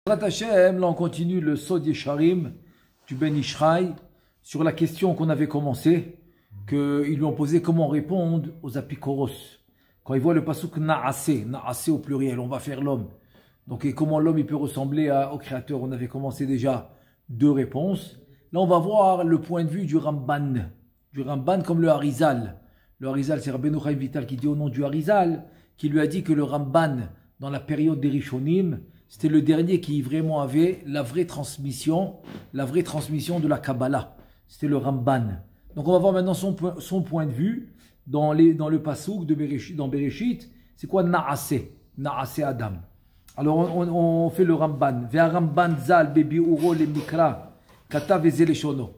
Hashem, là on continue le Sod Yesharim du Ben Ishraï sur la question qu'on avait commencé, qu'ils lui ont posé comment répondre aux apikoros. Quand ils voient le pasuk Na'aseh, Na'aseh au pluriel, on va faire l'homme. Donc et comment l'homme il peut ressembler au Créateur. On avait commencé déjà deux réponses. Là on va voir le point de vue du Ramban comme le Harizal. Le Harizal, c'est Rabbeinu Chaim Vital qui dit au nom du Harizal, qui lui a dit que le Ramban, dans la période des Rishonim, c'était le dernier qui vraiment avait la vraie transmission de la Kabbalah. C'était le Ramban. Donc on va voir maintenant son point de vue dans le Passouk de Bereshit, dans Bereshit. C'est quoi Na'aseh Adam. Alors on fait le Ramban. Ve'a Ramban zal bebi uro le mikra katav ezeleshono.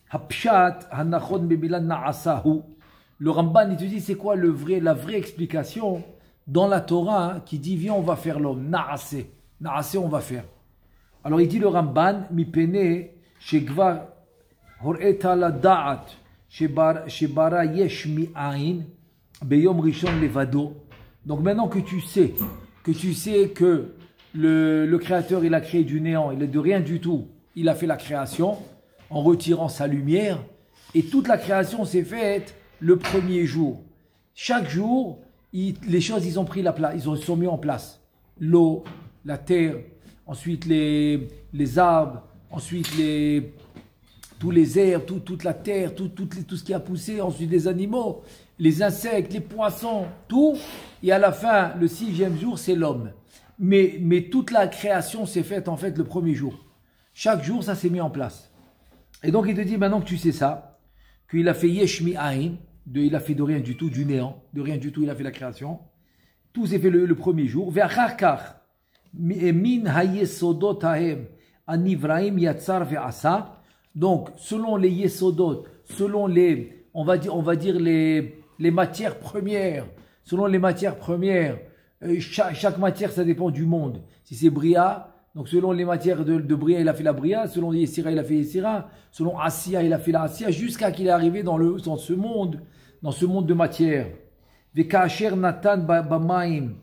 Hapshat hanachon bemilan na'asahu. Le Ramban il te dit c'est quoi la vraie explication dans la Torah qui dit viens on va faire l'homme. Na'aseh. Na'aseh, on va faire. Alors il dit le Ramban, mi pene, shegvar hor'eta la da'at, shebara yesh mi ain, beyom rishon levado. Donc maintenant que tu sais que le Créateur, il a créé du néant, il est de rien du tout, il a fait la création en retirant sa lumière, et toute la création s'est faite le premier jour. Chaque jour, les choses, ils ont pris la place, ils sont mis en place. L'eau, la terre, ensuite les arbres, ensuite tous les herbes, toute la terre, tout ce qui a poussé, ensuite les animaux, les insectes, les poissons, tout. Et à la fin, le 6e jour, c'est l'homme. Mais toute la création s'est faite en fait le premier jour. Chaque jour, ça s'est mis en place. Et donc il te dit maintenant que tu sais ça, qu'il a fait Yesh Mi Ain, il a fait de rien du tout, du néant, de rien du tout, il a fait la création. Tout s'est fait le premier jour. Ve'achar min hayesodot hahem anivraim yatzar ve'asa. Donc selon les yesodot, selon les on va dire les matières premières, chaque matière ça dépend du monde. Si c'est bria, donc selon les matières de bria il a fait la bria, selon yesira il a fait yesira, selon asiya il a fait la asiya, jusqu'à qu'il est arrivé dans ce monde de matière. Ve'kasher natan bamaim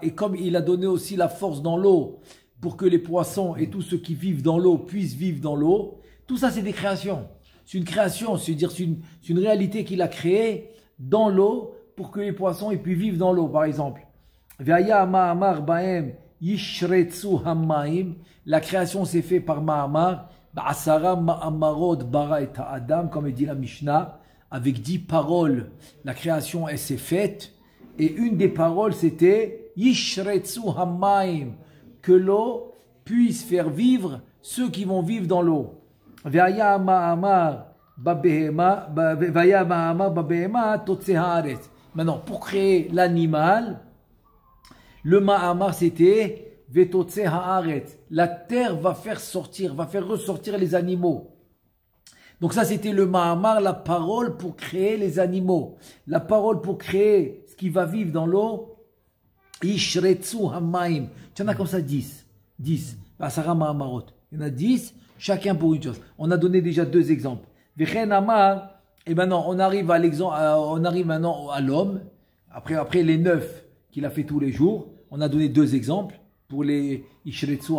et comme il a donné aussi la force dans l'eau pour que les poissons et tous ceux qui vivent dans l'eau puissent vivre dans l'eau, tout ça c'est des créations. C'est une création, c'est une réalité qu'il a créée dans l'eau pour que les poissons ils puissent vivre dans l'eau, par exemple. La création s'est faite par Ma'amar, comme dit la Mishnah. Avec 10 paroles, la création elle s'est faite. Et une des paroles c'était Yishretsu Hamaim, que l'eau puisse faire vivre ceux qui vont vivre dans l'eau. Maintenant, pour créer l'animal, le Ma'amar c'était Vetotse Haaretz. La terre va faire ressortir les animaux. Donc ça, c'était le Ma'amar, la parole pour créer les animaux. La parole pour créer ce qui va vivre dans l'eau. Ishretsu hamaim. Tu en as comme ça 10. 10. Asara Ma'amarot. Il y en a 10, chacun pour une chose. On a donné déjà deux exemples. Vechen Amar. Et maintenant, on arrive maintenant à l'homme. Après les 9 qu'il a fait tous les jours. On a donné deux exemples. Pour les Ishretsu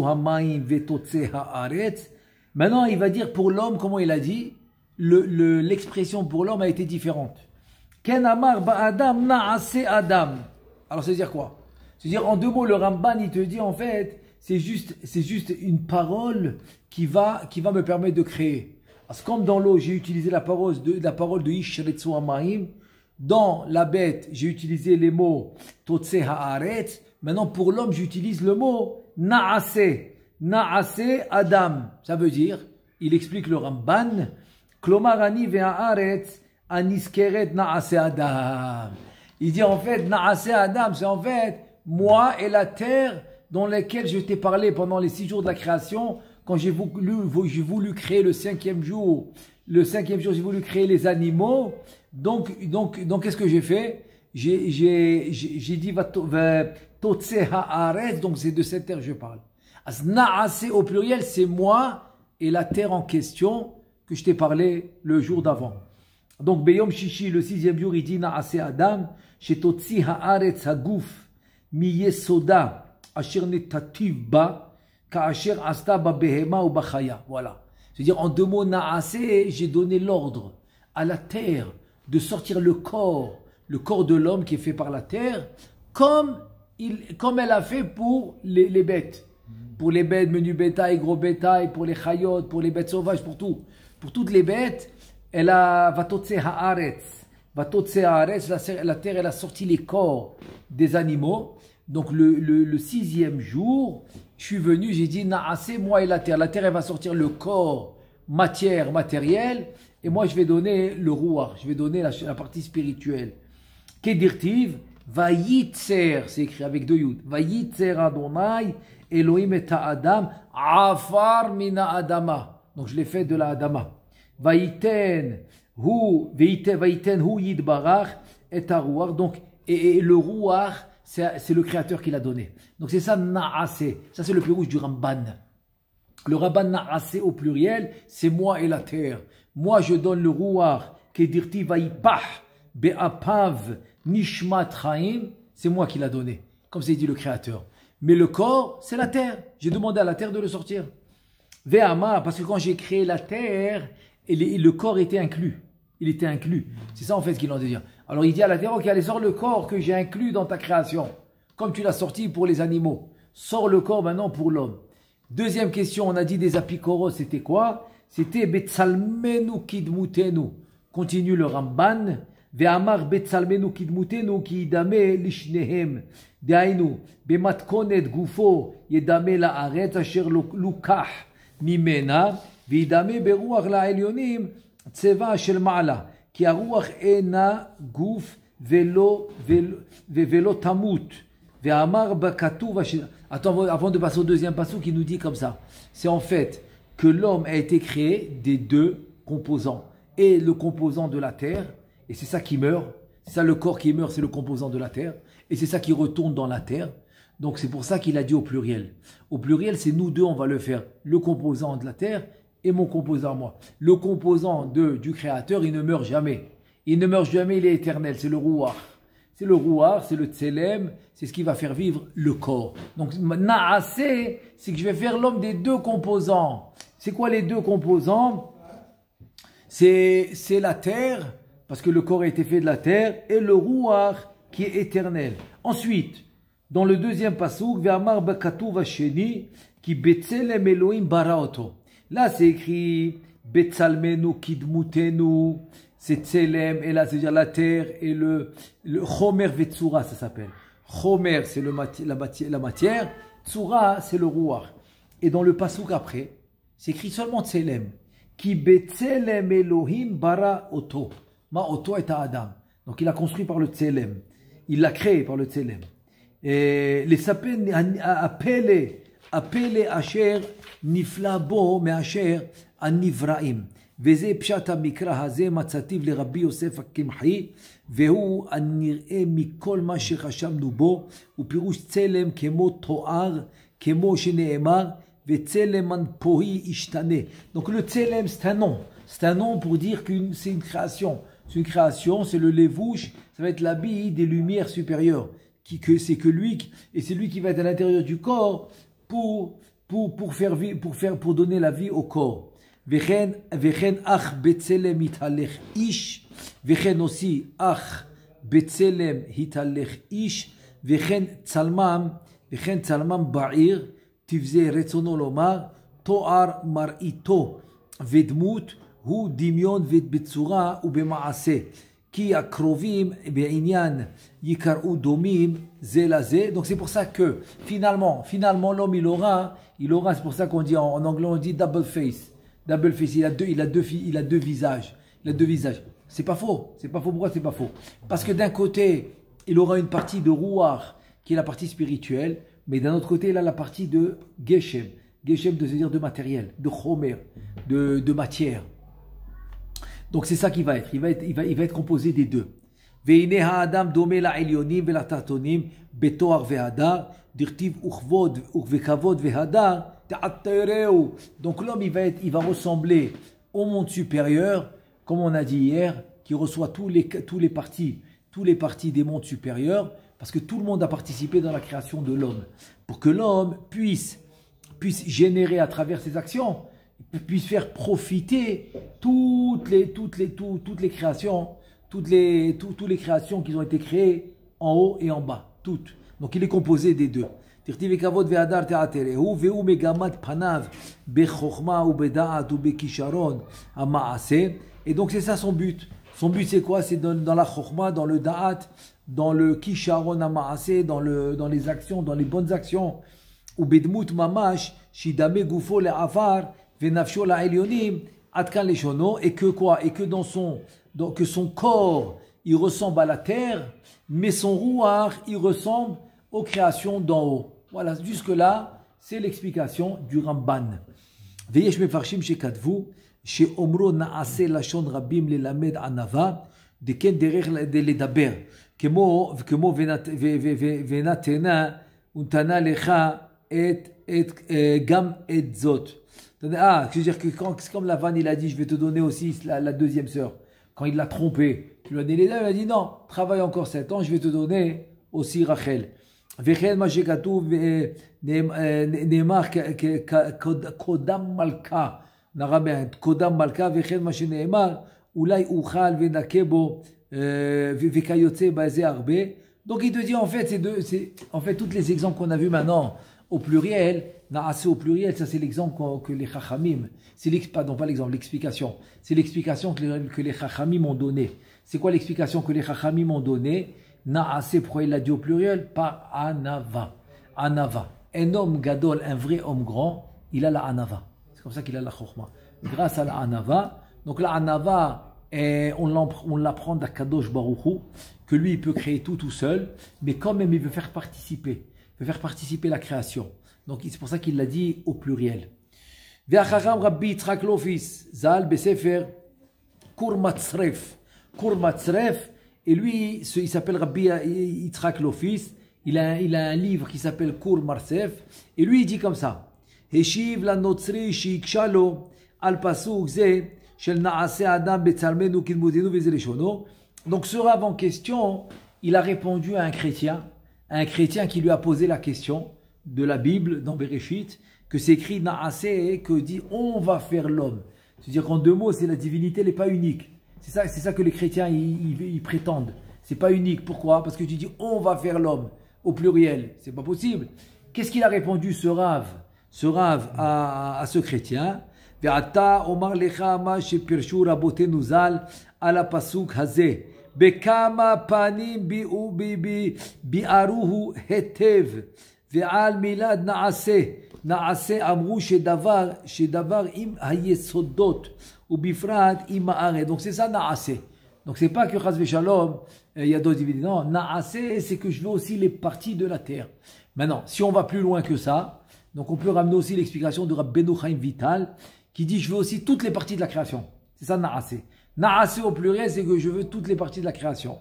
hamaim vetotse haaretz. Maintenant, il va dire pour l'homme, comment il a dit, l'expression pour l'homme a été différente. Ken amar ba'adam na'ase adam. Alors, c'est-à-dire quoi? C'est-à-dire, en deux mots, le Ramban, il te dit, en fait, c'est juste une parole qui va me permettre de créer. Parce que comme dans l'eau, j'ai utilisé la parole de Ishretsu hamaim, dans la bête, j'ai utilisé les mots Totse haaretz. Maintenant, pour l'homme, j'utilise le mot na'ase. Na'ase Adam, ça veut dire, il explique le Ramban, Klomarani ve'haaretz aniskeret na'ase Adam. Il dit en fait, na'ase Adam, c'est en fait moi et la terre dans laquelle je t'ai parlé pendant les 6 jours de la création, quand j'ai voulu créer le 5e jour. Le 5e jour, j'ai voulu créer les animaux. Donc qu'est-ce que j'ai fait? J'ai dit Totse haaretz, donc c'est de cette terre que je parle. Na'ase au pluriel, c'est moi et la terre en question que je t'ai parlé le jour d'avant. Donc, Beyom Shishi, le 6e jour, il dit Na'ase Adam, Shetotzi haaretz haguf miyesoda asher netativ ba ka'asher asta ba behema ou bachaya. Voilà. C'est-à-dire en deux mots, Naasé, j'ai donné l'ordre à la terre de sortir le corps de l'homme qui est fait par la terre, comme elle a fait pour les bêtes. Pour les bêtes, menu bétail, gros bétail, pour les chayotes, pour les bêtes sauvages, pour tout. Pour toutes les bêtes, elle a vatotse haaretz. Vatotse haaretz, la terre, elle a sorti les corps des animaux. Donc le sixième jour, je suis venu, j'ai dit, Naasé, moi et la terre. La terre, elle va sortir le corps, matière, matériel, et moi je vais donner le rouar, je vais donner la partie spirituelle. Kedirtiv, Vayitzer, c'est écrit avec deux yud. Vayitzer Adonai, Elohim et Adam, Afar mina Adama. Donc je l'ai fait de la Adama. Vayiten hu yidbarach et rouar. Donc, et le rouar, c'est le créateur qui l'a donné. Donc c'est ça, Naasé. Ça c'est le plus rouge du Ramban. Le Ramban Naasé au pluriel, c'est moi et la terre. Moi je donne le rouar, Kedirtiv Vayipah, Be'apav, Nishmat Chaim, c'est moi qui l'a donné, comme c'est dit le créateur. Mais le corps, c'est la terre. J'ai demandé à la terre de le sortir. Ve'ama, parce que quand j'ai créé la terre, le corps était inclus. Il était inclus. C'est ça en fait ce qu'il en dit. Alors il dit à la terre, ok, allez, sors le corps que j'ai inclus dans ta création. Comme tu l'as sorti pour les animaux. Sors le corps maintenant pour l'homme. Deuxième question, on a dit des apikoros, c'était quoi? C'était Betsalmenu Kidmutenu. Continue le Ramban. Ve'amar Betsalmenu Kidmutenu ki yidame lishnehem. Deainu, bematkonet gufo yedame la'aretz asher lukah mimena. Ve'yidame beruach la'elyonim tseva shel ma'ala. Ki aruach ena guf velo tamut. Ve'amar bakatuv asher. Attends, avant de passer au deuxième passage qui nous dit comme ça. C'est en fait que l'homme a été créé des deux composants. Et le composant de la terre, et c'est ça qui meurt. C'est ça le corps qui meurt, c'est le composant de la terre. Et c'est ça qui retourne dans la terre. Donc c'est pour ça qu'il a dit au pluriel. Au pluriel, c'est nous deux, on va le faire. Le composant de la terre et mon composant moi. Le composant du créateur, il ne meurt jamais. Il ne meurt jamais, il est éternel. C'est le rouar. C'est le rouar, c'est le tselem, c'est ce qui va faire vivre le corps. Donc Naasé, c'est que je vais faire l'homme des deux composants. C'est quoi les deux composants? C'est la terre, parce que le corps a été fait de la terre, et le rouar qui est éternel. Ensuite, dans le deuxième pasouk, Ve'amar bakatuv hasheni ki betzelem Elohim baraoto. Là, c'est écrit Betsalmenu kidmutenu, c'est tselem, et là, c'est-à-dire la terre, et le chomer vetsura, ça s'appelle. Chomer, c'est la matière, tsura, c'est le rouar. Et dans le pasouk après, c'est écrit seulement tselem. Ki betzelem Elohim baraoto. Ma oto est à Adam. Donc il a construit par le tselem. Il l'a créé par le tselem. Et les sapins appelés asher nifla bo me asher anivraim. וזה פשט המקרא הזה מצאתיו לרבי יוסף הקמחי, והוא הנראה מכל מה שחשבנו בו, הוא פירוש צלם כמו תואר, כמו שנאמר, וצלם אנפוהי ישתנה. Donc le tselem, c'est un nom. C'est un nom pour dire que c'est une création. C'est une création, c'est le levouche, ça va être l'habit des lumières supérieures. C'est que lui, et c'est lui qui va être à l'intérieur du corps pour donner la vie au corps. Vechen ach betzelem hitalech ish, vechen aussi ach betzelem hitalech ish, vechen tzalmam ba'ir, tivze retzono lomar, to'ar mar'ito vedmut, hu dimion vedbetsura ubema'ase. Qui a krovim be'inyan yikaru domim zelaze. Donc c'est pour ça que finalement l'homme il aura, c'est pour ça qu'on dit en anglais on dit double face, il a deux visages, C'est pas faux. Pourquoi c'est pas faux? Parce que d'un côté il aura une partie de rouar qui est la partie spirituelle, mais d'un autre côté il a la partie de geshem de se dire de matériel, de chomer, de matière. Donc c'est ça qui va être. Il va être composé des deux. Ve'ine ha'adam domé la'elyonim ve'latatonim betoar ve'hadar dirtiv uchvod ve'kavod ve'hadar ta'attereu. Donc l'homme il va ressembler au monde supérieur, comme on a dit hier, qui reçoit tous les parties tous les parties des mondes supérieurs, parce que tout le monde a participé dans la création de l'homme, pour que l'homme puisse générer à travers ses actions, puisse faire profiter toutes les créations, toutes les créations qui ont été créées en haut et en bas, toutes. Donc il est composé des deux. Et donc c'est ça son but. Son but c'est quoi? C'est dans la chokhma, dans le da'at, dans le kisharon ha'ma'aseh, dans les actions, dans les bonnes actions. Ou bedmut mamash, shidame gufo le'afar, venafsho la'elyonim, atkan leshono, et que quoi? Et que que son corps, il ressemble à la terre, mais son rouar, il ressemble aux créations d'en haut. Voilà, jusque-là, c'est l'explication du Ramban. Veyesh mefarshim shekatvu, sheomro naase lashon rabim lelamed anava, deken derech ledaber, kemo venatena untana lecha gam et zot. C'est-à-dire que comme Lavan il a dit, je vais te donner aussi la deuxième sœur. Quand il l'a trompé, il lui a donné les deux, il a dit non, travaille encore 7 ans, je vais te donner aussi Rachel. וכן מה שכתוב נאמר קודם מלכה, קודם מלכה, וכן מה שנאמר אולי אוכל ונקה בו וכיוצא בזה הרבה. Donc il te dit en fait, en fait tous les exemples qu'on a vus maintenant au pluriel, Naase au pluriel, ça c'est l'exemple que les Chachamim, pardon pas l'exemple, l'explication, c'est l'explication que les Chachamim ont donné. C'est quoi l'explication que les Chachamim ont donnée? Naase, pourquoi il l'a dit au pluriel? Par Anava. Anava. Un homme gadol, un vrai homme grand, il a la Anava. C'est comme ça qu'il a la Chokhma. Grâce à la Anava. Donc la Anava, on l'apprend d'Akadosh Baruch Hu, que lui il peut créer tout seul, mais quand même il veut faire participer. Il veut faire participer la création. Donc c'est pour ça qu'il l'a dit au pluriel. Ve'achacham Rabbi Yitzhak Lofis, Zal Besefer Kurmatzref. Kurmatzref. Et lui, il s'appelle Rabbi Yitzhak Lofis. Il a un livre qui s'appelle Kur Marsef. Et lui, il dit comme ça. Heshiv la notzri shiikshalo al pasuk ze shel naase adam betzalmenu kilmudinu vezereshono. Donc ce rave en question, il a répondu à un chrétien qui lui a posé la question de la Bible dans Bereshit, que c'est écrit naase et que dit on va faire l'homme. C'est-à-dire qu'en 2 mots, c'est la divinité n'est pas unique. C'est ça que les chrétiens ils prétendent. C'est pas unique. Pourquoi? Parce que tu dis on va faire l'homme au pluriel. C'est pas possible. Qu'est-ce qu'il a répondu ce rave à ce chrétien? Ve'ata omar lecha ma shepirshu rabotenu zal ala pasuk hazeh bekama panim bi'aruhu hetev ve'al milad naase amru shedavar im hayesodot. Donc c'est ça Naase. Donc c'est pas que Chas Veshalom, il y a d'autres dividendes. Non, Naase, c'est que je veux aussi les parties de la terre. Maintenant, si on va plus loin que ça, donc on peut ramener aussi l'explication de Rabbeinu Chaim Vital, qui dit je veux aussi toutes les parties de la création. C'est ça Naase. Naase au pluriel, c'est que je veux toutes les parties de la création.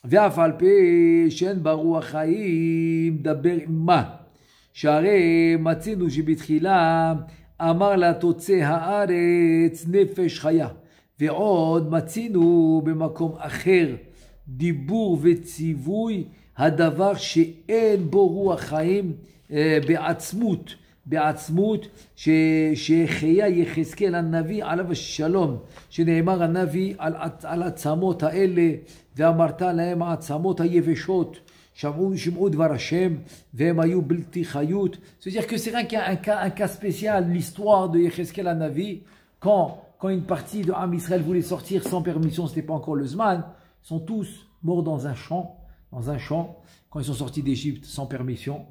Ve'afalpe shen baru achaim daber ma share matzenu shebitchila אמר לה תוצא הארץ נפש חיה ועוד מצינו במקום אחר דיבור וציווי הדבר שאין בו רוח חיים בעצמות שהחיה יחזקאל הנביא עליו השלום שנאמר הנביא על עצמות האלה ואמרת להם העצמות היבשות c'est-à-dire que c'est un cas spécial, l'histoire de Yecheskel Hanavi, quand une partie de Am Israël voulait sortir sans permission, ce n'était pas encore le Zman, ils sont tous morts dans un champ, quand ils sont sortis d'Égypte sans permission,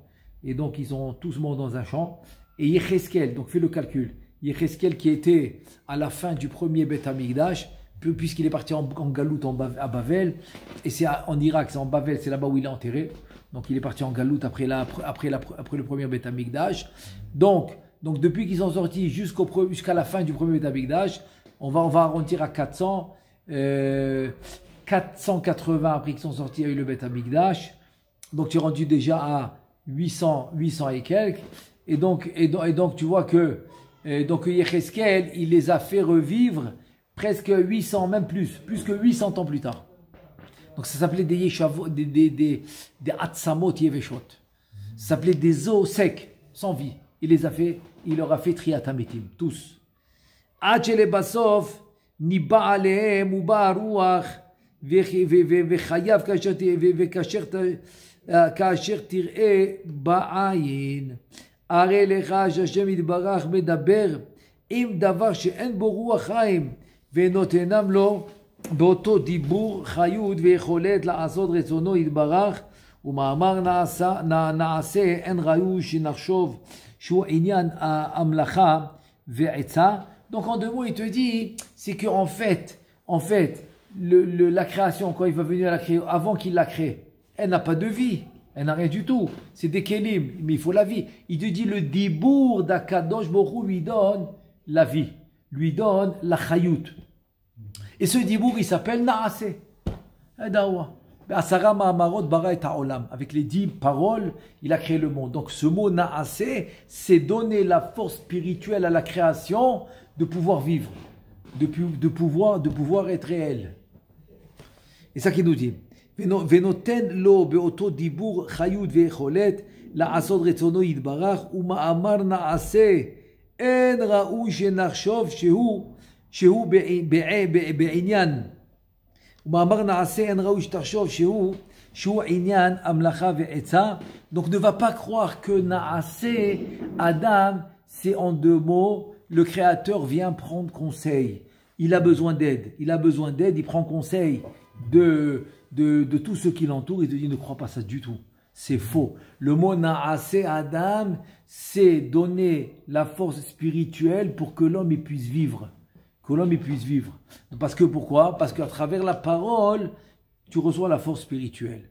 et donc ils sont tous morts dans un champ, et Yecheskel, donc fais le calcul, Yecheskel qui était à la fin du premier Beth Amikdash, puisqu'il est parti en galoute à Bavel, et c'est en Irak, c'est en Bavel, c'est là-bas où il est enterré. Donc il est parti en galoute après le premier Beth Amikdash. Donc depuis qu'ils sont sortis jusqu'à la fin du premier Beth Amikdash, on va arrondir à 400, 480 après qu'ils sont sortis, il y a eu le Beth Amikdash. Donc tu es rendu déjà à 800 et quelques. Et donc tu vois que Yecheskel, il les a fait revivre presque 800, même plus que 800 ans plus tard. Donc ça s'appelait des yeshavot, des atsamot yeveshot. Ça s'appelait des os secs, sans vie. Il leur a fait triatamitim, tous. Achele basof, ni ba'alehem ou ba'aruach, vechayav kasher tir'e ba'ayin. Are lecha Hashem yitbarach medaber, im davar she'en bo ruach chaim, ve'notenam lo, באותו דיבור חיות ויכולת לעשות רצונו יתברך ומאמר נעשה אין ראוי שנחשוב שהוא עניין המלאכה ועצה. Donc en deux mots il te dit c'est que en fait la création quand il va venir la créer avant qu'il la crée elle n'a pas de vie, elle n'a rien du tout, c'est des kelim mais il faut la vie. Il te dit le dibour d'Akadosh Baruch Hu lui donne la vie, lui donne la chayut. Et ce dibour, il s'appelle Naase. Avec les 10 paroles, il a créé le monde. Donc ce mot Naase, c'est donner la force spirituelle à la création de pouvoir vivre, de pouvoir être réel. Et ça qu'il nous dit. Venoten lo beoto dibour chayut vecholet la asod retzono yitbarach uma'amar Naase en ra'u shenachshov shehu שהוא בעניין, ומאמר נעשה אין ראוי שתחשוב שהוא עניין המלאכה ועצה. Donc ne va pas croire que נעשה Adam, c'est en deux mots, le créateur vient prendre conseil. Il a besoin d'aide, il prend conseil de tout ce qui l'entoure. Il te dit ne crois pas ça du tout, c'est faux. Le mot na'aseh Adam, c'est donner la force spirituelle pour que l'homme puisse vivre. Parce que pourquoi? Parce qu'à travers la parole, tu reçois la force spirituelle.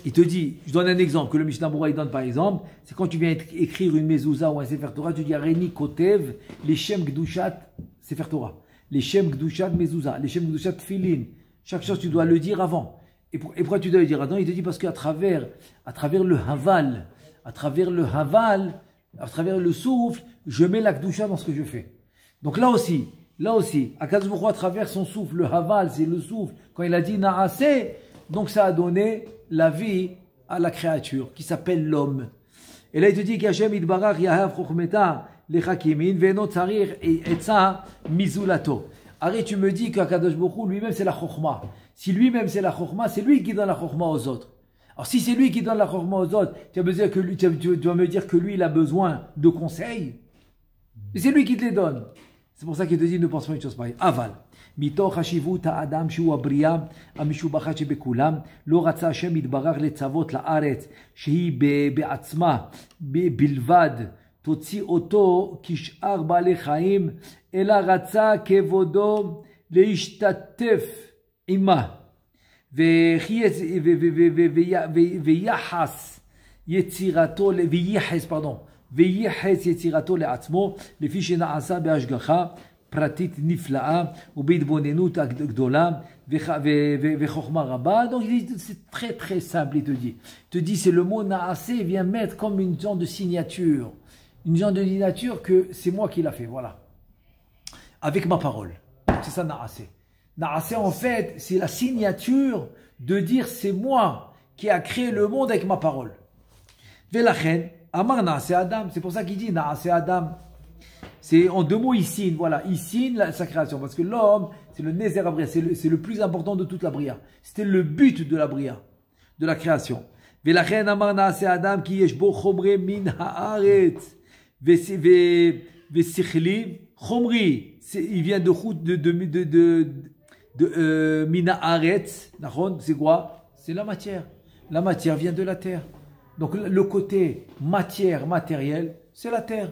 Il te dit, je donne un exemple que le Mishnah Berurah donne par exemple, c'est quand tu viens écrire une mezouza ou un sefer Torah, tu dis Areni Kotev, les Shem Gdushat sefer Torah, les Shem Gdushat mezouza, les Shem Gdushat Tfilin. Chaque chose tu dois le dire avant. Et pourquoi tu dois le dire avant? Il te dit parce qu'à travers le haval, à travers le souffle, je mets la Gdusha dans ce que je fais. Donc là aussi, Akadosh Baruch Hu, à travers son souffle, le haval, c'est le souffle, quand il a dit Naaseh, donc ça a donné la vie à la créature qui s'appelle l'homme. Et là il te dit qu'Hashem Yitbarach Yahav Chokhmeta lechakimin ve'eno tzarich etza mizulato. Arrête, tu me dis qu'Akadosh Baruch Hu lui-même c'est la Chokhma. Si lui-même c'est la Chokhma, c'est lui qui donne la Chokhma aux autres. Alors si c'est lui qui donne la Chokhma aux autres, tu vas me dire que lui il a besoin de conseils. Et c'est lui qui te les donne. C'est pour ça qu'il te dit ne pense pas une chose pareille. Aval. מתוך חשיבות האדם שהוא הבריאה המשובחת שבכולם, לא רצה השם יתברך לצוות לארץ שהיא בעצמה בלבד תוציא אותו כשאר בעלי חיים, אלא רצה כבודו להשתתף עמה ויחס יצירתו לעצמו לפי שנעשה בהשגחה פרטית נפלאה ובהתבוננות גדולה וחוכמה רבה. Donc c'est très très simple, il te dit c'est le mot naaseh vient mettre comme une genre de signature que c'est moi qui l'a fait, voilà, avec ma parole. C'est ça naaseh. Naaseh en fait c'est la signature de dire c'est moi qui a créé le monde avec ma parole. Velachen amar naaseh Adam, c'est pour ça qu'il dit naaseh Adam. C'est en deux mots ici, voilà, ici sa création, parce que l'homme, c'est le Nézer Abria, c'est le plus important de toute la Bria. C'était le but de la Bria, de la création. Velachen amar naaseh Adam ki yesh bo chomre min haaretz vesichli chomri, il vient de min haaretz, c'est quoi? C'est la matière. La matière vient de la terre. Donc le côté matière, matériel, c'est la terre.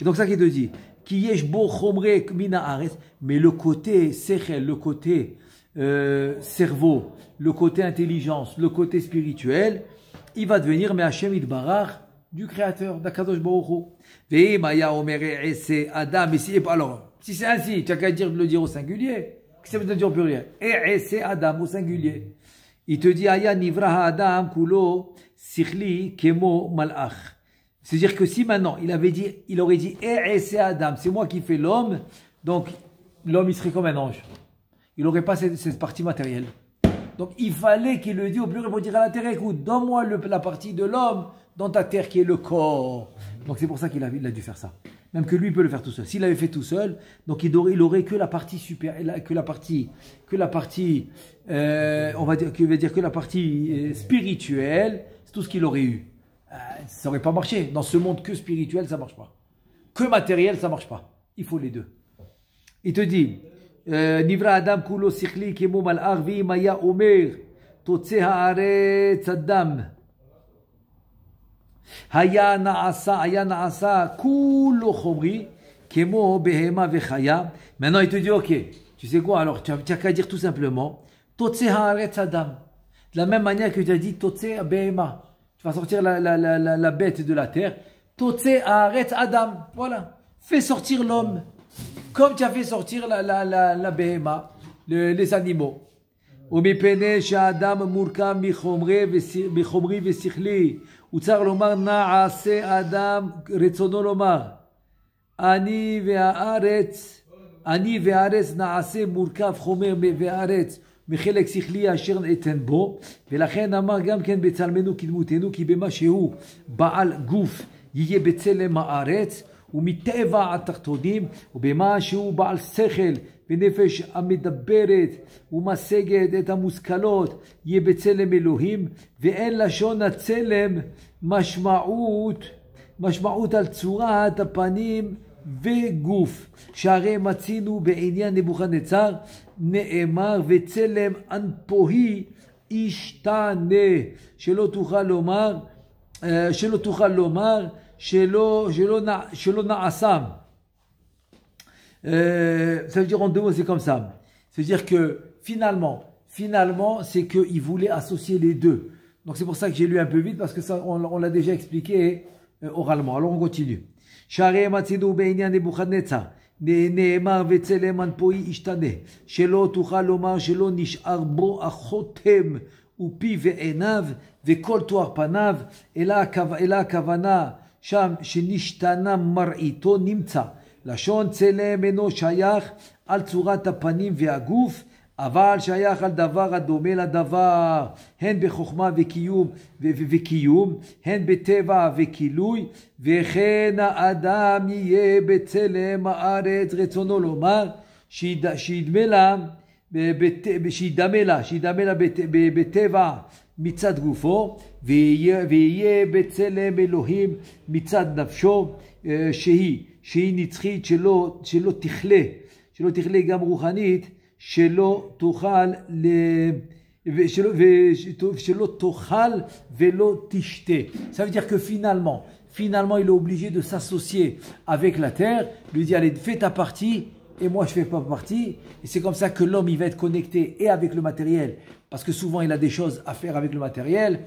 Et donc ça qui te dit, qui yesh bo chomre mina haaretz, mais le côté sechel, le côté cerveau, le côté intelligence, le côté spirituel, il va devenir Hashem Yitbarach du créateur, d'Akadosh Baruch Hu. Ve'imaya omer ese Adam, alors, si c'est ainsi, tu as qu'à le dire au singulier. Qu'est-ce que ça veut dire au pluriel? Ese Adam au singulier. Il te dit, Aya nivra Adam kulo sichli kemo malach. C'est-à-dire que si maintenant il aurait dit c'est Adam, c'est moi qui fais l'homme, donc l'homme il serait comme un ange. Il n'aurait pas cette partie matérielle. Donc il fallait qu'il le dise au pluriel pour dire à la terre, écoute, donne-moi la partie de l'homme dans ta terre qui est le corps. Donc c'est pour ça qu'il a dû faire ça. Même que lui peut le faire tout seul. S'il avait fait tout seul, donc il aurait que la partie supérieure, que la partie, on va dire, que veut dire que la partie spirituelle, c'est tout ce qu'il aurait eu. Ça n'aurait pas marché. Dans ce monde que spirituel, ça marche pas. Que matériel, ça marche pas. Il faut les deux. Il te dit, Nivra Adam kulo sikhli kemo mal'ar vi maya omer totse haaretz Adam. Haya na'asa kulo chomri kemo behema vechaya. Maintenant, il te dit, ok, tu sais quoi, alors tu n'as qu'à dire tout simplement, totse haaretz Adam. De la même manière que tu as dit, totse behema. Tu vas sortir la bête de la terre. Totse haaretz Adam. Voilà. Fais sortir l'homme. Comme tu as fait sortir la behema, les animaux. ומפני שהאדם מורכב מחומרי ושכלי, הוא צריך לומר נעשה אדם רצונו לומר אני והארץ נעשה מורכב חומר והארץ מחלק שכלי אשר אתן בו, ולכן אמר גם כן בצלמנו כדמותנו, כי במה שהוא בעל גוף יהיה בצלם הארץ, ומטבע התחתונים, ובמה שהוא בעל שכל ונפש המדברת ומשגת את המושכלות, יהיה בצלם אלוהים, ואין לשון הצלם משמעות על צורת הפנים וגוף, שהרי מצינו בעניין נבוכדנצר, נאמר וצלם אנפוהי ישתנה, שלא תוכל לומר שלא נעשה. Ça veut dire en deux mots, c'est comme ça. C'est-à-dire que finalement, c'est qu'il voulait associer les deux. Donc c'est pour ça que j'ai lu un peu vite, parce que ça, on l'a déjà expliqué oralement. Alors on continue. שהרי מצאנו בעניין נבוכדנצר, נאמר וצלם אנפוהי ישתנה, שלא תוכל לומר שלא נשאר בו החותם ופיו ועיניו וכל תואר פניו, אלא הכוונה שם שנשתנה מראיתו נמצא. לשון צלם אינו שייך על צורת הפנים והגוף, אבל שייך על דבר הדומה לדבר, הן בחוכמה וקיום, הן בטבע וכילוי, וכן האדם יהיה בצלם הארץ, רצונו לומר, שידמה לה בטבע מצד גופו, ויהיה בצלם אלוהים מצד נפשו, שהיא נצחית, שלא תכלה גם רוחנית, שלא תאכל ולא תשתה. Ça veut dire que finalement, il est obligé de s'associer avec la terre, lui dire allez, fais ta partie et moi je fais pas partie. Et c'est comme ça que l'homme il va être connecté et avec le matériel, parce que souvent il a des choses à faire avec le matériel,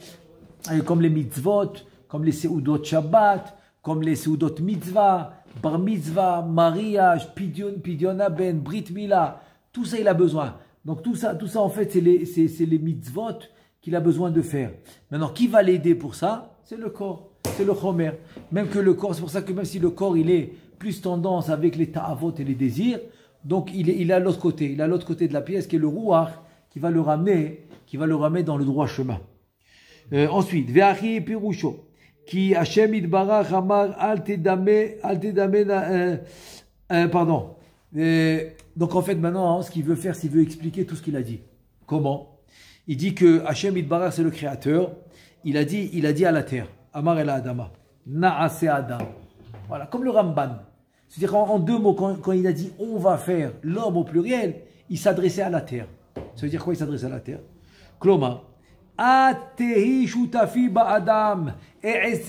comme les mitzvot, comme les seudot Shabbat, comme les seudot mitzvah, bar mitzvah, mariage, pidyon ben, brit mila. Tout ça, il a besoin. Donc tout ça en fait, c'est les mitzvot qu'il a besoin de faire. Maintenant, qui va l'aider pour ça? C'est le corps, c'est le chomer. Même que le corps, c'est pour ça que même si le corps, il est plus tendance avec les ta'avot et les désirs, donc il est à l'autre côté. Il est à l'autre côté de la pièce, qui est le ruach, qui va le ramener dans le droit chemin. Ensuite, ve'achi pirusho, ki Hashem itbarach amar al tedame, pardon. Donc en fait maintenant, ce qu'il veut faire, c'est qu'il veut expliquer tout ce qu'il a dit. Comment? Il dit que Hashem Yitbarach c'est le créateur. Il a dit à la terre, Amar el Adama, Na'ase Adam. Voilà, comme le Ramban. C'est-à-dire en deux mots, quand il a dit on va faire l'homme au pluriel, il s'adressait à la terre. Ça veut dire quoi, il s'adressait à la terre? Kloma, Atehi shutafi ba'adam.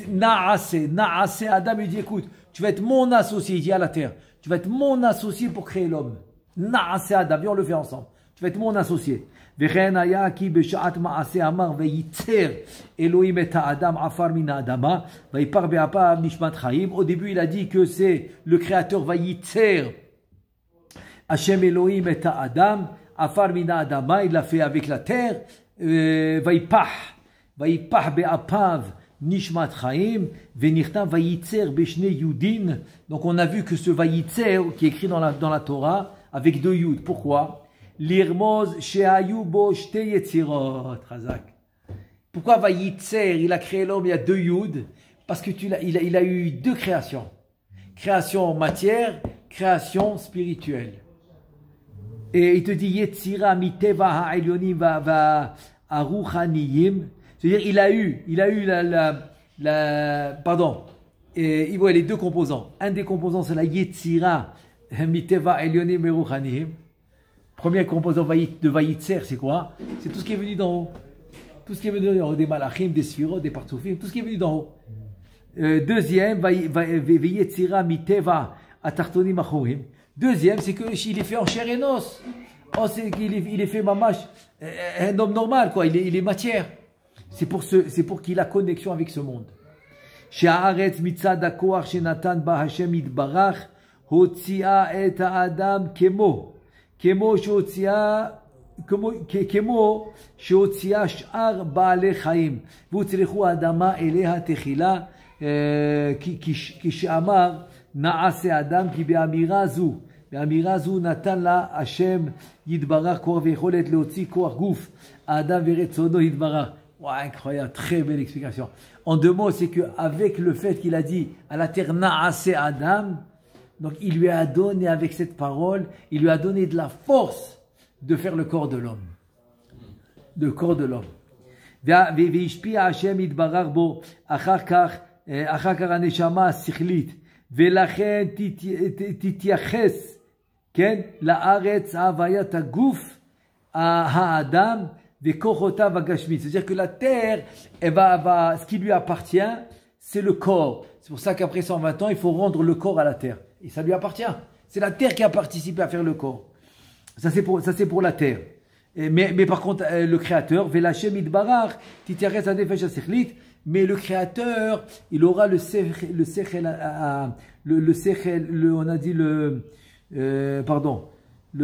Na'ase Adam, il dit écoute, tu vas être mon associé, il dit à la terre. Tu vas être mon associé pour créer l'homme. Na'ase Adam, viens on le fait ensemble. Tu vas être mon associé. וכן היה כי בשעת מעשה אמר וייצר אלוהים את האדם עפר מן האדמה ויפר באפיו נשמת חיים. Au début il a dit que c'est le créateur וייצר Hashem Elohim et האדם עפר מן האדמה, il l'a fait avec la terre. ויפח באפיו Nishmat Chaim, Venichta Vayitzer Beshne Yudin. Donc on a vu que ce Vayitzer qui est écrit dans la Torah avec deux Yud. Pourquoi? Lirmoz shehayu bo shte yetzirot. Razak. Pourquoi Vayitzer, il a créé l'homme, il y a deux Yud? Parce que il a eu deux créations. Création matière, création spirituelle. Et il te dit Yetzira miteva ha'elyonim va aruchaniyim. C'est-à-dire il a eu pardon. Et il voit les deux composants. Un des composants c'est la Yetzira miteva ha'elyonim va aruchaniyim. Premier composant de Vayitzer, c'est quoi? C'est tout ce qui est venu d'en haut. Tout ce qui est venu d'en haut, des malachim, des sphirot, des partsoufim, tout ce qui est venu d'en haut. Deuxième, Yetzira miteva atartonim achorim. Deuxième, c'est qu'il est fait en chair et os. Oh, il est fait mamash, un homme normal, quoi. Il est matière. C'est pour qu'il a connexion avec ce monde. She'aretz mitzad hakoach shenatan ba Hashem yitbarach hotzi'a et ha'adam kemo שהוציאה שאר בעלי חיים והוצרכו האדמה אליה תחילה כשאמר נעשה אדם כי באמירה זו נתן לה השם יתברך כוח ויכולת להוציא כוח גוף האדם ורצונו יתברך. Wow, incroyable, très belle explication. En deux mots, c'est qu'avec le fait qu'il a dit à la terre na'ase Adam, donc il lui a donné avec cette parole, il lui a donné de la force de faire le corps de l'homme. Le corps de l'homme. והשפיע השם יתברך בו אחר כך הנשמה השכלית ולכן תתייחס כן לארץ הוויית הגוף האדם וכוחותיו הגשמית. C'est-à-dire que la terre ce qui lui appartient c'est le corps. C'est pour ça qu'après 120 ans il faut rendre le corps à la terre et ça lui appartient. C'est la terre qui a participé à faire le corps. Ça c'est pour la terre. Mais par contre, le créateur, Velachem Idbarach, Titiares Adefesh Asechlit, mais le créateur, il aura on a dit le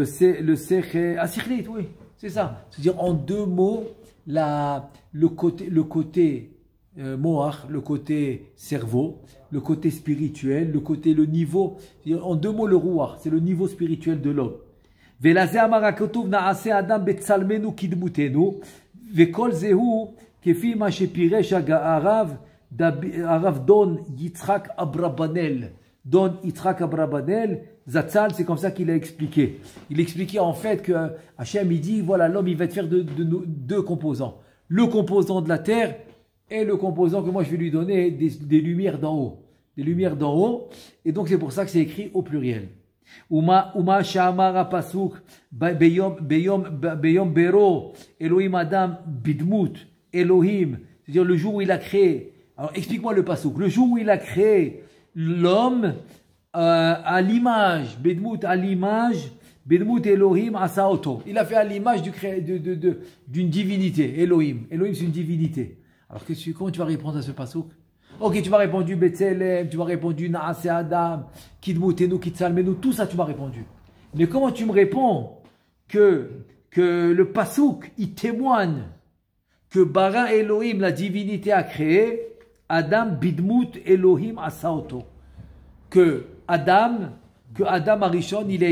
sechel Asechlit, oui, c'est ça. C'est-à-dire en deux mots, le côté moach, le côté cerveau, le côté spirituel, le niveau, en deux mots le rouar, c'est le niveau spirituel de l'homme. ולזה אמר הכתוב נעשה אדם בצלמנו כדמותנו וכל זהו כפי מה שפירש הרב דון יצחק אברבנאל. Don Yitzhak Abrabanel, Zatzal, c'est comme ça qu'il a expliqué. Il expliquait en fait que Hachem il dit voilà l'homme il va te faire deux composants. Le composant de la terre et le composant que moi je vais lui donner des lumières d'en haut. Des lumières d'en haut. Et donc c'est pour ça que c'est écrit au pluriel. Uma Shamar Apasuk Beyom Bero Elohim Adam Bidmut Elohim, c'est-à-dire le jour où il a créé. Alors explique-moi le pasuk. Le jour où il a créé l'homme à l'image, Bidmut à l'image, Bidmut Elohim Asaoto. Il a fait à l'image d'une divinité. Elohim. Elohim c'est une divinité. Alors comment tu vas répondre à ce pasuk? Ok, tu m'as répondu Betzelem, tu m'as répondu Naase Adam, Kidmutenu, Kitsalmenu, tout ça tu m'as répondu. Mais comment tu me réponds que le pasouk, il témoigne que Bara Elohim, la divinité a créé, Adam Bidmut Elohim Asaoto. Que Adam Arishon, il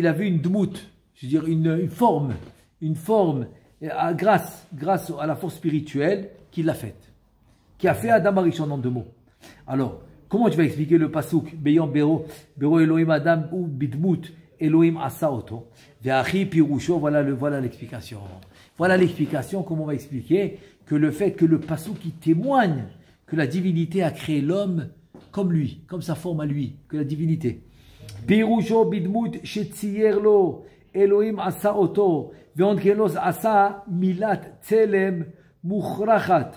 avait une dmout, je veux dire une forme, grâce à la force spirituelle qu'il l'a faite, qui a fait Adam Arishon en deux mots. Alors, comment tu vas expliquer le pasuk Beyom Bero Elohim Adam ou Bidmut Elohim Asaoto? Ve'achi Pirusho, voilà l'explication. Voilà l'explication, comment on va expliquer que le fait que le pasuk qui témoigne que la divinité a créé l'homme comme lui, comme sa forme à lui, que la divinité. Pirusho Bidmut Shetziyerlo Elohim Asaoto. Asa milat tselem mukhrachat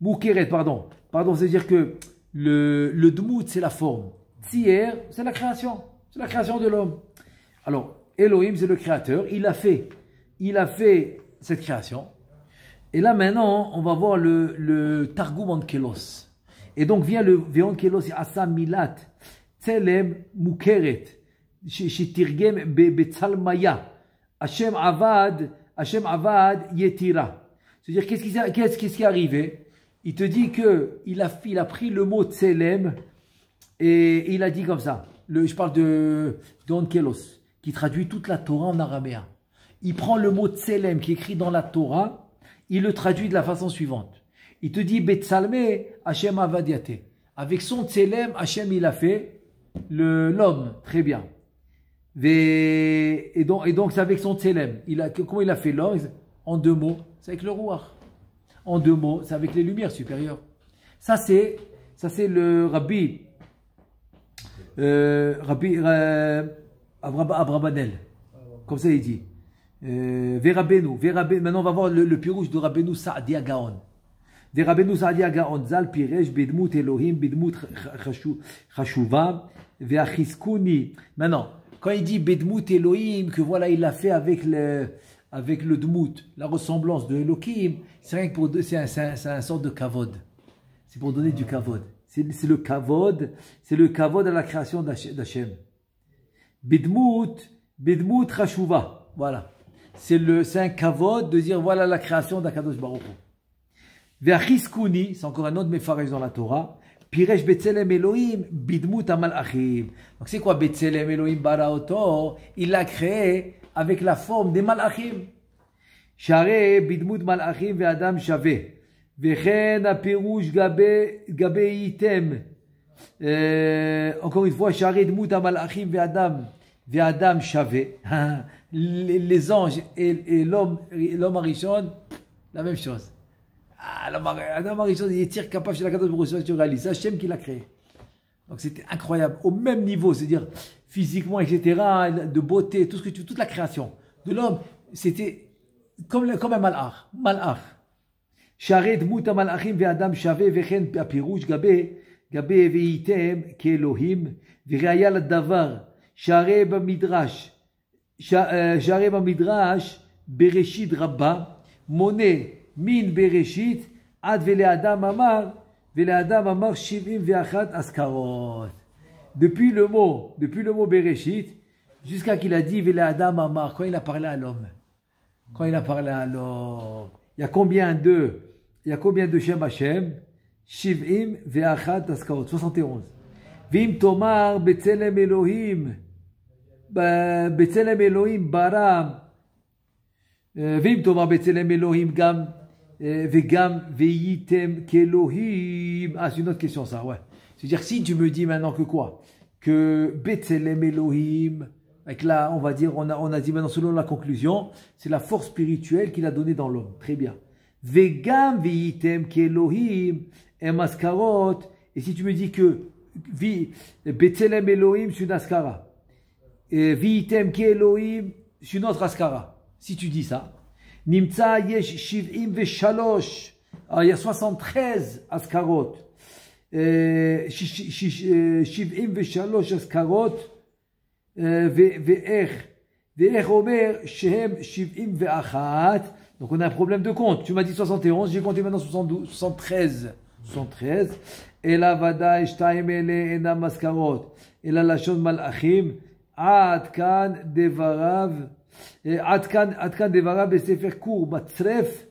mukeret, pardon, c'est-à-dire que le dmout c'est la forme, tsier c'est la création de l'homme. Alors Elohim c'est le créateur, il a fait cette création. Et là maintenant on va voir le Targum Onkelos. Et donc vient le Onkelos asa milat tselem mukeret shetirgem betzalmaya. Hachem Avad Yetira. C'est-à-dire, qu'est-ce qui est arrivé? Il te dit qu'il a pris le mot Tselem et il a dit comme ça. je parle de Onkelos, qui traduit toute la Torah en araméen. Il prend le mot Tselem qui est écrit dans la Torah, il le traduit de la façon suivante. Il te dit Betsalme Hachem Avadiate. Avec son Tselem, Hachem il a fait l'homme, très bien. Et donc c'est avec son Tselem. Comment il a fait l'homme? En 2 mots, c'est avec le Ruach. En 2 mots, c'est avec les lumières supérieures. Ça c'est le Rabbi Abrabanel. Comme ça il dit. Verabenu. Maintenant on va voir le pirouche de Rabbeinu Saadia Gaon. Verabenu Saadia Gaon. Zal piresh bidmut Elohim bidmut chashuva veachiskuni. Maintenant, quand il dit bidmut Elohim, que voilà il l'a fait avec le dmut, la ressemblance de Elohim, c'est rien que pour c'est un sort de kavod. C'est pour donner du kavod. C'est le kavod à la création d'Hachem. Bidmut chashuva. Voilà. C'est un kavod de dire voilà la création d'Akadosh Baruch Hu. Ve'achiskuni, c'est encore un autre mefarech dans la Torah. Piresh betzelem Elohim bidmut amalachim. Donc c'est quoi betzelem Elohim baraoto? Il l'a créé avec la forme des malachim. Share bidmut malachim ve'adam shave. Vechen apiroush gabe item. Encore une fois, share bidmut amalachim ve'adam shave. Les anges et l'homme Arishon, la même chose. L'homme Arishon, il est tir capable chez la Kadosh Baruch Hu, tu réalises. C'est Hachem qui l'a créé. Donc c'était incroyable. Au même niveau, c'est-à-dire physiquement, etc., de beauté, toute la création de l'homme, c'était comme un malach. Sharet muta malachim ve'adam shave vechen apirush gabe veitem ke'elohim ve'raya l'davar share b'midrash. J'arrive à Midrash, Bereshit Rabba, Moné, Min Bereshit, Ad Vele Adam Amar, Shivim Ve'achat Askarot. Depuis le mot Bereshit, jusqu'à qu'il a dit Vele Adam Amar, quand il a parlé à l'homme. Il y a combien de Shem Hashem? Shivim Ve'achat Askarot, 71. Vim Tomar Betzelem Elohim, Betzelem Elohim bara Vim Tomar Betzelem Elohim gam vegam veitem kelohim. Ah, c'est une autre question ça, ouais. C'est-à-dire si tu me dis maintenant que quoi? Que Betzelem Elohim, avec là, on va dire, on a dit maintenant selon la conclusion, c'est la force spirituelle qu'il a donnée dans l'homme. Très bien. Vegam veitem kelohim emaskarot. Et si tu me dis que Betzelem Elohim c'est une askara. Viitem ki Elohim, c'est une autre askara. Si tu dis ça, Nimtza yesh shiv'im veshalosh. Alors il y a 73 askarot. Shiv'im veshalosh askarot. Ve'ech omer shehem shiv'im ve'achat. Donc on a un problème de compte. Tu m'as dit 71, j'ai compté maintenant 73. Et la vada ishtaim ele enam askarot. Et la lashon malachim. עד כאן דבריו בספר קור בצרף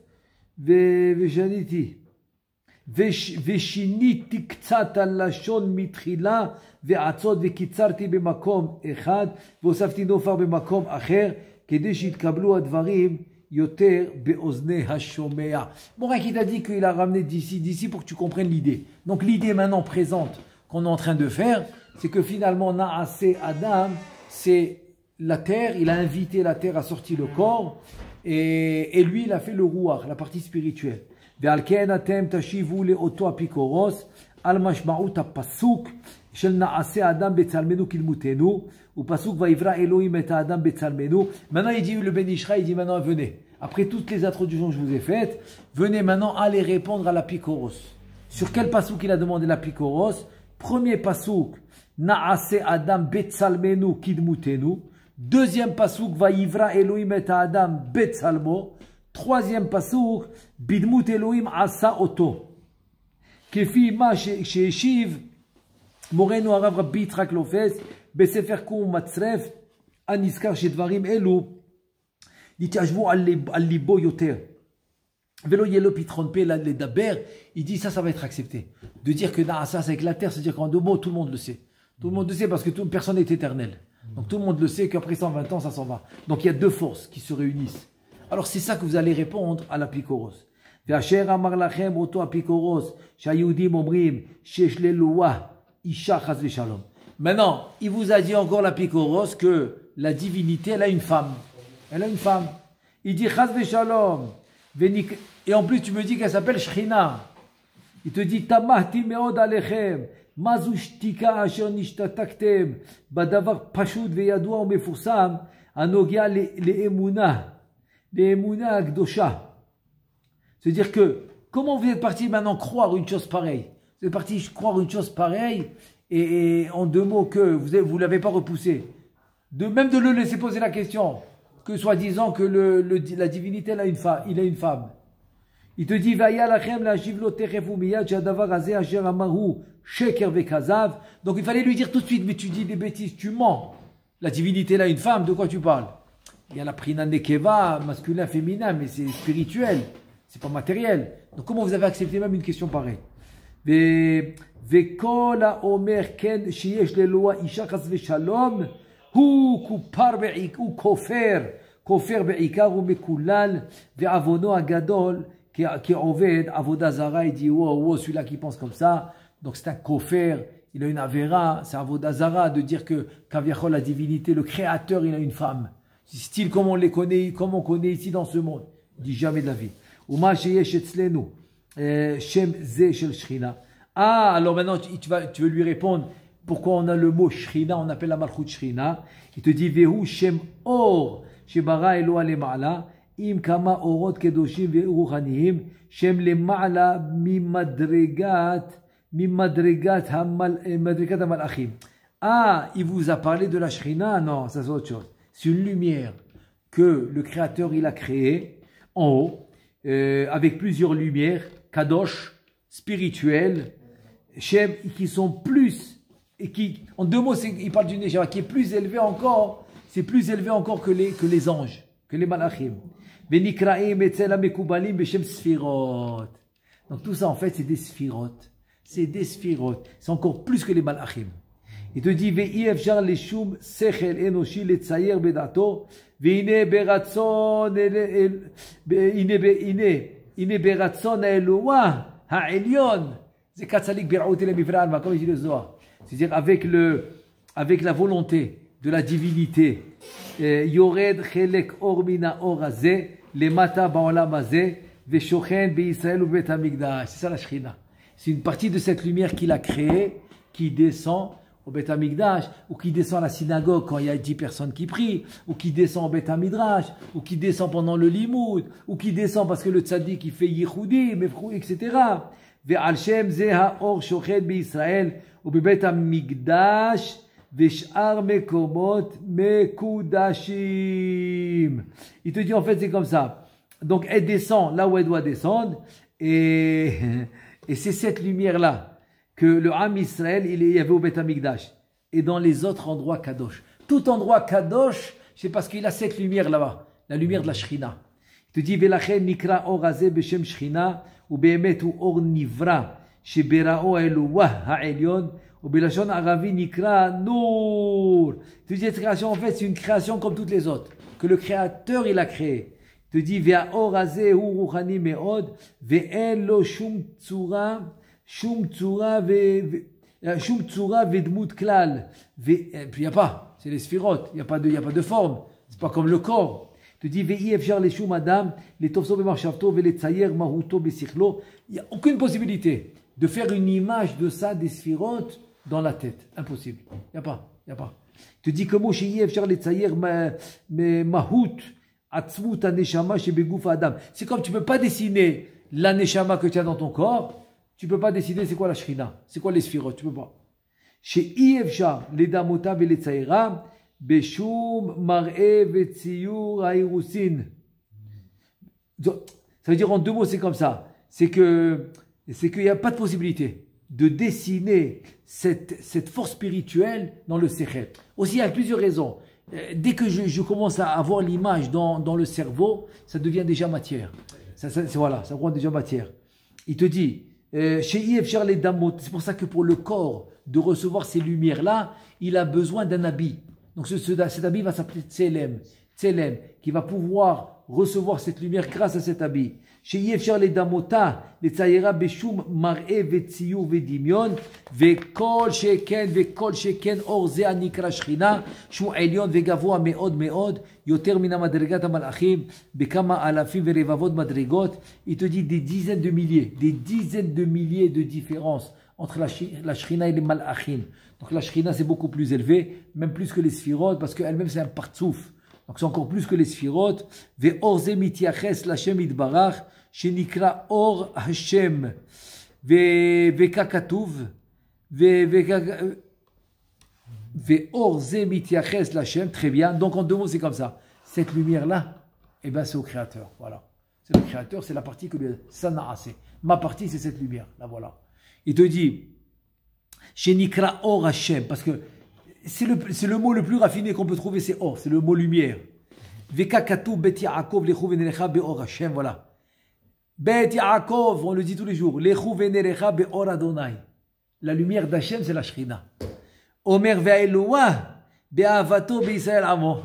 ושיניתי קצת הלשון מתחילה ועצות וקיצרתי במקום אחד והוספתי נופר במקום אחר כדי שיתקבלו הדברים יותר באוזני השומע. Bon, qui t'a dit qu'il a ramené d'ici pour que tu comprennes l'idée. Donc l'idée maintenant présente qu'on est en train de faire, c'est que finalement Naasé Adam, c'est la terre, il a invité la terre à sortir le corps, et lui il a fait le rouar, la partie spirituelle. Ve'alken atem tashivu le'oto apikoros, al mashma'ut ha'pasuk, shel na'aseh adam betzalmenu kilmutenu, ou pasuk va'ivra Elohim et adam betzalmenu. Maintenant il dit, le Ben Ishraï, il dit maintenant venez. Après toutes les introductions que je vous ai faites, venez maintenant aller répondre à l'apikoros. Sur quel pasuk il a demandé l'apikoros? Premier pasuk, Naase Adam Betsalmenu Kidmutenu. Deuxième pasuk, Vaivra Elohim et Adam Betsalmo. Troisième pasuk, Bidmut Elohim Asa Oto. Kefi ma sheeshiv Morenu Arav Rabbi Yitzhak Lofes Besefer Kum Matzref Aniskar Shedvarim Elu Nitashvu al libo yoter. Velo yelo pitron pe les daber. Il dit ça va être accepté. De dire que Naasa c'est avec la terre, c'est-à-dire qu'en 2 mots tout le monde le sait. Tout le monde le sait parce que personne n'est éternel. Donc tout le monde le sait qu'après 120 ans, ça s'en va. Donc il y a deux forces qui se réunissent. Alors c'est ça que vous allez répondre à l'apikoros. Maintenant, il vous a dit encore l'apikoros que la divinité, elle a une femme. Elle a une femme. Il dit chas v'shalom. Et en plus, tu me dis qu'elle s'appelle Shrina. Il te dit tamahti meod alechem. Mazu shtika asher nishtataktem. Badavar pashut veyadua umefusam. Anogia le'emuna. Le'emuna akdosha. C'est-à-dire que, comment vous êtes parti maintenant croire une chose pareille? Vous êtes parti croire une chose pareille et en deux mots que vous ne l'avez pas repoussé. Même de le laisser poser la question. Que soi-disant que la divinité il a une femme. Il te dit donc il fallait lui dire tout de suite, mais tu dis des bêtises, tu mens. La divinité elle a une femme, de quoi tu parles? Il y a la prina nekeva, masculin, féminin, mais c'est spirituel, c'est pas matériel. Donc comment vous avez accepté même une question pareille? וכל האומר כן שיש לאלוה אישה חס ושלום הוא כופר בעיקר ומקולל ועוונו הגדול כעובד עבודה זרה. Il dit wow, celui-là qui pense comme ça, donc c'est un kofer, il a une avera, c'est un avoda zara de dire que kaviachol la divinité, le créateur, il a une femme. C'est style comme on les connaît, comme on connaît ici dans ce monde. Il dit jamais de la vie. ומה שיש אצלנו שם זה של שכינה. Ah, alors maintenant, tu veux lui répondre pourquoi on a le mot Shrina, on appelle la Malchut Shrina. Il te dit, Vehu Shem Or, Shebara Eloa le Ma'ala, Im Kama Orot Kedoshim Ve'uruchanihim, Shem le Ma'ala Mimadregat Hamalachim. Ah, il vous a parlé de la Shrina? Non, ça c'est autre chose. C'est une lumière que le Créateur il a créée en haut, avec plusieurs lumières, Kadosh, spirituelles, Shem, qui sont plus, et qui, en deux mots, il parle d'une Neshama qui est plus élevée encore, c'est plus élevé encore que les anges, que les malachim. Donc tout ça, en fait, c'est des sphirot. C'est des sphirot. C'est encore plus que les malachim. Il te dit, ve'ifshar leshum sechel enoshi letzayer bedato, ve'ine beratzon, ine beratzon Eloah ha'elyon. C'est-à-dire avec la volonté de la divinité. Yored chelek or mina or hazeh lemata ba'olam hazeh ve'shochen be'Israël ou bet hamikdash. C'est ça la Shrina. C'est une partie de cette lumière qu'il a créée qui descend au Bet Hamikdash, ou qui descend à la synagogue quand il y a 10 personnes qui prient, ou qui descend au Bet Hamidrash, ou qui descend pendant le limoud, ou qui descend parce que le tzaddik il fait yichoudim, etc. ועל שם זה האור שוכן בישראל ובבית המקדש ושאר מקומות מקודשים. Il te dit en fait c'est comme ça. Donc elle descend là où elle doit descendre et c'est cette lumière là que le Ham Israël il y avait au Bet Hamikdash et dans les autres endroits Kadosh. Tout endroit Kadosh c'est parce qu'il a cette lumière là-bas, la lumière de la Shrina. Il te dit ולכן נקרא אור הזה בשם שכינה ובאמת הוא אור נברא שבראו אלוה העליון ובלשון ערבי נקרא נור. Tu dis cette création en fait c'est une création comme toutes les autres que le créateur il a créé. Tu dis והאור הזה הוא רוחני מאוד ואין לו שום צורה ודמות כלל. Puis il y a pas, c'est les sphirotes, il y a pas de forme, c'est pas comme le corps. Tu dis, il n'y a aucune possibilité de faire une image de ça, des sphirotes, dans la tête. Impossible. Il n'y a pas. Tu dis, comment c'est comme tu ne peux pas dessiner la neshama que tu as dans ton corps, tu ne peux pas dessiner c'est quoi la shrina, c'est quoi les sphirotes, tu ne peux pas. Chez Yevchar, les damota et les tsaïra, Beshum mar'e vetziyur ha'irussin. Ça veut dire en deux mots, c'est comme ça. C'est qu'il n'y a pas de possibilité de dessiner cette force spirituelle dans le sechel. Aussi, il y a plusieurs raisons. Dès que je commence à avoir l'image dans le cerveau, ça devient déjà matière. Voilà, ça prend déjà matière. Il te dit, c'est pour ça que pour le corps, de recevoir ces lumières-là, il a besoin d'un habit. Donc cet habit va s'appeler Tselem. Tselem, qui va pouvoir recevoir cette lumière grâce à cet habit. שאי אפשר לדמותה, לציירה בשום מראה וציור ודמיון, וכל שכן אור זה הנקרא שכינה, שהוא עליון וגבוה מאוד מאוד, יותר מן המדרגת המלאכים, בכמה אלפים ורבבות מדרגות. Il te dit des dizaines de milliers de différences entre la Shekhinah et les Malachim. Donc la Shekhinah c'est beaucoup plus élevé, même plus que les Sphirot, parce qu'elle-même c'est un partsouf. Donc c'est encore plus que les Sphirot. Ve'or ze mityaches l'Hashem itbarach, shenikra or Hashem. Ve'kakatuv. Ve'or ze mityaches l'Hashem. Très bien. Donc en deux mots c'est comme ça. Cette lumière-là, eh ben c'est au Créateur. Voilà. C'est le Créateur, c'est la partie que le Sana'ase. Ma partie c'est cette lumière. Là voilà. Il te dit, shenikra or Hashem. Parce que c'est le mot le plus raffiné qu'on peut trouver, c'est or, c'est le mot lumière. Veka katou bet Yaakov lechu venerecha beor Hashem, voilà. Bet Yaakov, on le dit tous les jours, lechu venerecha beor Adonai. La lumière d'Hashem, c'est la Shekhinah. Omer ve'eloah be'avato be'Israël amo.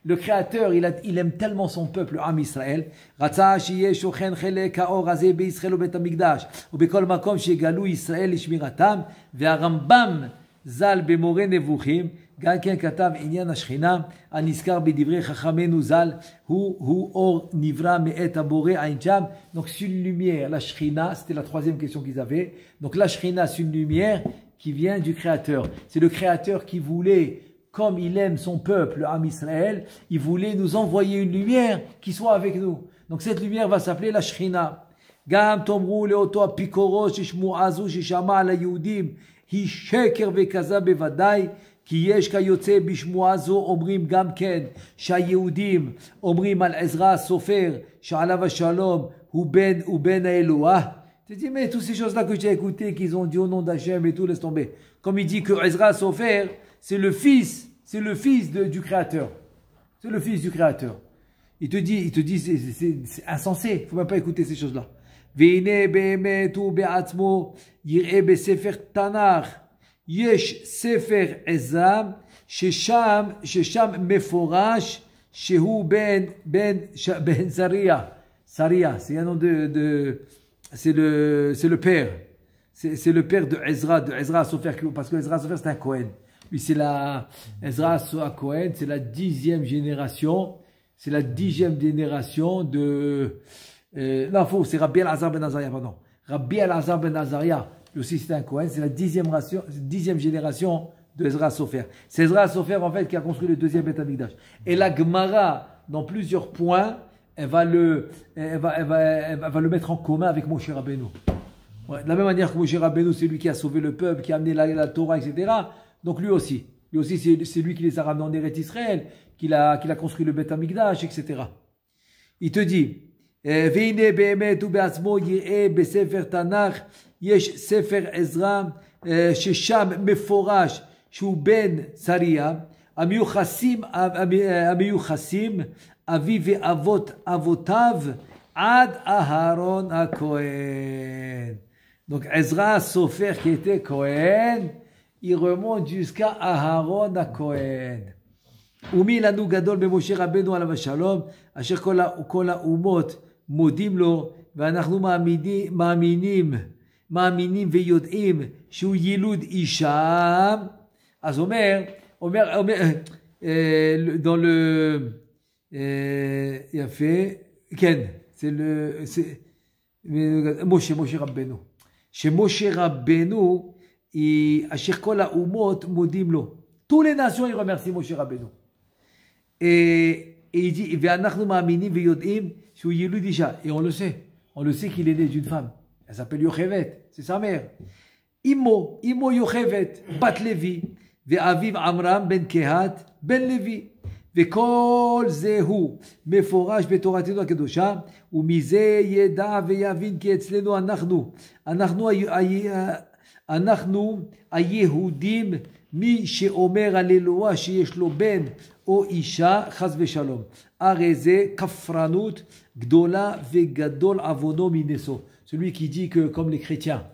Le Créateur, il aime tellement son peuple, Am Israël. Ratza shiye shochen chelek ha'or hazeh be'Yisraël u'bet hamikdash u'bekol makom shegalu Yisraël lishmiratam ve'arambam zal b'moreh nevuchim גם כן כתב עניין השכינה הנזכר בדברי חכמינו ז"ל הוא אור נברא מאת הבורא עין שם. Donc c'est une lumière, la Shekhinah, c'était la troisième question qu'ils avaient. Donc la Shekhinah c'est une lumière qui vient du Créateur. C'est le Créateur qui voulait, comme il aime son peuple, le Am Israël, il voulait nous envoyer une lumière qui soit avec nous. Donc cette lumière va s'appeler la Shekhinah. גם תאמרו לאותו אפיקורוס ששמועה זו ששמע על היהודים היא שקר וכזב בוודאי, כי יש כיוצא בשמועה זו אומרים גם כן שהיהודים אומרים על עזרא הסופר שעליו השלום הוא בן האלוה. Tu dis mais toutes ces choses-là que tu as écoutées qu'ils ont dit au nom d'Hachem et tout, laisse tomber. Comme il dit que Ezra Sofer c'est le fils du Créateur. C'est le fils du Créateur. Il te dit c'est insensé, il ne faut même pas écouter ces choses-là. והנה באמת הוא בעצמו יראה בספר תנ"ך יש ספר עזרא ששם מפורש שהוא בן זריה. Saria, c'est un nom c'est le père. C'est le père de Ezra Sofer, parce que Ezra Sofer c'est un Cohen. Lui c'est Ezra Cohen, c'est la 10e génération. C'est la 10e génération de non, faux, c'est Rabbi Elazar ben Azaria, pardon. Rabbi Elazar ben Azaria, lui aussi c'est un Cohen, c'est la 10e génération de Ezra Sofer. C'est Ezra Sofer en fait qui a construit le deuxième Beth Amikdash. Et la Gemara, dans plusieurs points, elle va le mettre en commun avec Moshe Rabbeinu. Ouais, de la même manière que Moshe Rabbeinu, c'est lui qui a sauvé le peuple, qui a amené la Torah, etc. Donc lui aussi c'est lui qui les a ramenés en Eretz Israël, qu'il a construit le Beth Amikdash, etc. Il te dit, והנה באמת הוא בעצמו יראה בספר תנ"ך יש ספר עזרא ששם מפורש שהוא בן זריה המיוחסים אבי ואבות אבותיו עד אהרון הכהן. Donc Ezra Sofer qui était Cohen, il remonte jusqu'à Aharon הכהן. ומי לנו גדול במשה רבנו עליו השלום אשר כל האומות מודים לו ואנחנו מאמינים ויודעים שהוא יילוד אישה. אז אומר dans le יפה, כן, c'est משה רבנו, שמשה רבנו אשר כל האומות מודים לו. Tous les nations ils remercient Moshe Rabbeinu. Et il dit, et on le sait qu'il est né d'une femme. Elle s'appelle Yochevet, c'est sa mère. Imo Yochevet, Bat Levi, Ve'aviv Amram ben Kehat, ben Levi. וכל זהו מפורש בתורתנו הקדושה, ומזה ידע ויבין כי אצלנו אנחנו היהודים, מי שאומר על אלוה שיש לו בן או אישה, חס ושלום. הרי זה כפרנות גדולה וגדול עוונו מנשוא. Celui qui dit que comme les chrétiens,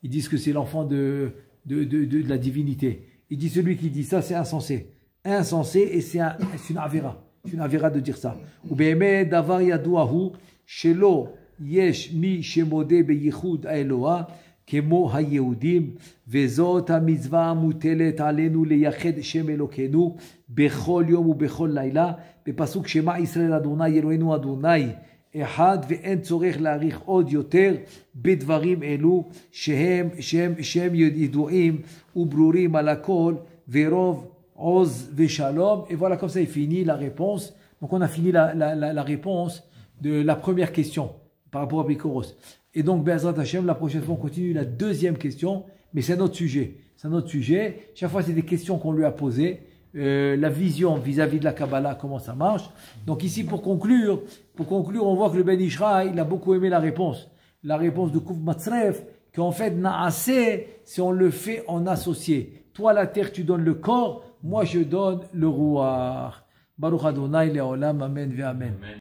ils disent que c'est l'enfant de de la divinité. Il dit celui qui dit ça, c'est insensé. Insensé et c'est une avéra. C'est une avéra de dire ça. Ou be'emet davar yaduahu shelo yesh mi shemode beyichud haEloah כמו היהודים, וזאת המצווה המוטלת עלינו לייחד שם אלוקינו בכל יום ובכל לילה, בפסוק שמע ישראל אדוני אלוהינו אדוני אחד, ואין צורך להאריך עוד יותר בדברים אלו שהם ידועים וברורים על הכל, ורוב עוז ושלום. Et voilà, comme ça il finit la réponse. Donc on a fini la réponse de la première question par rapport à Pikoros. Et donc, Be'ezrat Hashem, la prochaine fois, on continue la deuxième question, mais c'est un autre sujet. C'est un autre sujet. Chaque fois, c'est des questions qu'on lui a posées. La vision vis-à-vis de la Kabbalah, comment ça marche. Donc ici, pour conclure, on voit que le Ben Ishraï, il a beaucoup aimé la réponse. La réponse de Kouf Matzref, qu'en fait, Na'aseh, si on le fait en associé. Toi, la terre, tu donnes le corps, moi, je donne le Ruach. Baruch Adonai, Le'olam, Amen, Ve'amen.